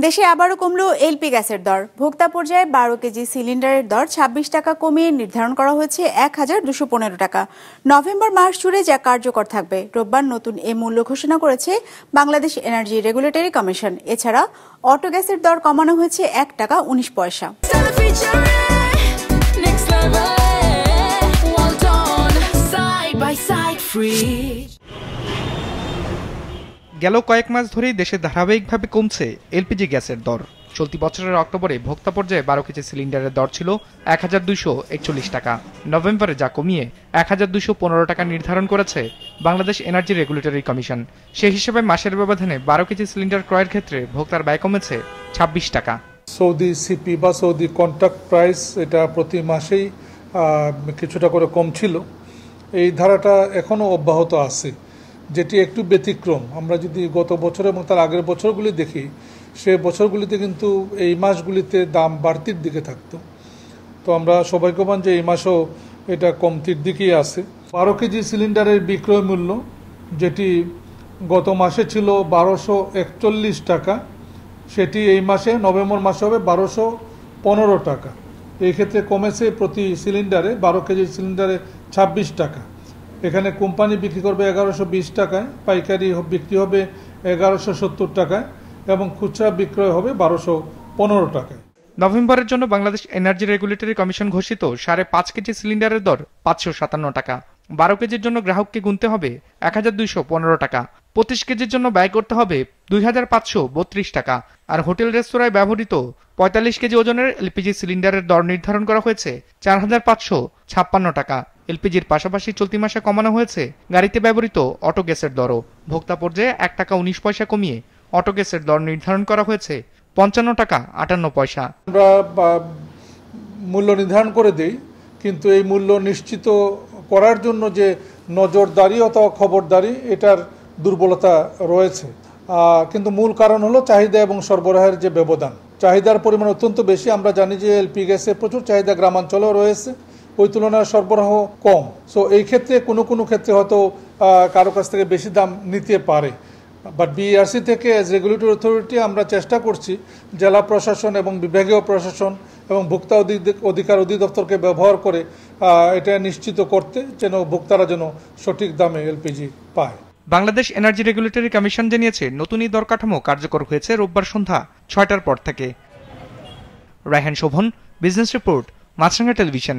দেশে আবারও কমল এলপি গ্যাসের দর। ভোক্তা পর্যায়ে 12 কেজি সিলিন্ডারের দর 26 টাকা কমিয়ে নির্ধারণ করা হয়েছে 1215 টাকা। নভেম্বর মাস জুড়ে যা কার্যকর থাকবে। রোববার নতুন এ মূল্য ঘোষণা করেছে বাংলাদেশ এনার্জি রেগুলেটরি কমিশন। এছাড়া অটো গ্যাসের দর কমানো হয়েছে 1 টাকা 19 পয়সা। গেল কয়েক মাস ধরেই দেশে ধারাবাহিকভাবে কমছে এলপিজি গ্যাসের দর। চলতি বছরের অক্টোবরে ভোক্তা পর্যায়ে 12 কেজি সিলিন্ডারের দর ছিল 1241 টাকা। নভেম্বরে যা কমিয়ে 1215 টাকা নির্ধারণ করেছে বাংলাদেশ এনার্জি রেগুলেটরি কমিশন। সেই হিসেবে মাসের ব্যবধানে 12 কেজি সিলিন্ডার ক্রয়ের ক্ষেত্রে ভোক্তার ব্যয় কমেছে 26 টাকা। সৌদি সিপি বা সৌদি কন্ট্রাক্ট প্রাইস এটা প্রতি মাসেই কিছুটা করে কম ছিল। এই ধারাটা এখনও অব্যাহত আছে, যেটি একটু ব্যতিক্রম। আমরা যদি গত বছর এবং তার আগের বছরগুলি দেখি, সে বছরগুলিতে কিন্তু এই মাসগুলিতে দাম বাড়তির দিকে থাকতো। তো আমরা সৌভাগ্যবান যে এই মাসেও এটা কমতির দিকেই আছে। 12 কেজি সিলিন্ডারের বিক্রয় মূল্য যেটি গত মাসে ছিল 1241 টাকা, সেটি এই মাসে নভেম্বর মাসে হবে 1215 টাকা। এই ক্ষেত্রে কমেছে প্রতি সিলিন্ডারে 12 কেজি সিলিন্ডারে 26 টাকা। এখানে কোম্পানি বিক্রি করবে 1120 টাকায়, পাইকারি বিক্রি হবে 1170 টাকায় এবং খুচরা বিক্রয় হবে 1215 টাকায়। নভেম্বরের জন্য বাংলাদেশ এনার্জি রেগুলেটরি কমিশন ঘোষিত 5.5 কেজি সিলিন্ডারের দর 557 টাকা। 12 কেজির জন্য গ্রাহককে গুনতে হবে 1215 টাকা। 25 কেজির জন্য ব্যয় করতে হবে 2532 টাকা। আর হোটেল রেস্তোরাঁয় ব্যবহৃত 45 কেজি ওজনের এলপিজি সিলিন্ডারের দর নির্ধারণ করা হয়েছে 4556 টাকা। এলপিজির পাশাপাশি চলতি মাসে কমানো হয়েছে গাড়িতে ব্যবহৃত অটো গ্যাসের দরও। ভোক্তা পর্যায়ে 1 টাকা 19 পয়সা কমিয়ে অটো গ্যাসের দর নির্ধারণ করা হয়েছে 55 টাকা 58 পয়সা। আমরা মূল্য নির্ধারণ করে দেই, কিন্তু এই মূল্য নিশ্চিত করার জন্য যে নজরদারি অথবা খবরদারি, এটার দুর্বলতা রয়েছে। কিন্তু মূল কারণ হলো চাহিদা এবং সরবরাহের যে ব্যবধান। চাহিদার পরিমাণ অত্যন্ত বেশি। আমরা জানি যে এলপি গ্যাসের প্রচুর চাহিদা গ্রামাঞ্চলেও রয়েছে, ওই তুলনায় সরবরাহ কম। সো এই ক্ষেত্রে কোনো ক্ষেত্রে হয়তো কারো কাছ থেকে বেশি দাম নিতে পারে। বাট বিইআরসি থেকে এজ রেগুলেটরি অথরিটি আমরা চেষ্টা করছি জেলা প্রশাসন এবং বিভাগীয় প্রশাসন এবং ভোক্তা অধিকার অধিদপ্তরকে ব্যবহার করে এটা নিশ্চিত করতে, যেন ভোক্তারা যেন সঠিক দামে এলপিজি পায়। বাংলাদেশ এনার্জি রেগুলেটরি কমিশন জানিয়েছে নতুন এই দর কাঠামো কার্যকর হয়েছে রোববার সন্ধ্যা 6টার পর থেকে। রায়হান শোভন, বিজনেস রিপোর্ট, মাছরাঙা টেলিভিশন।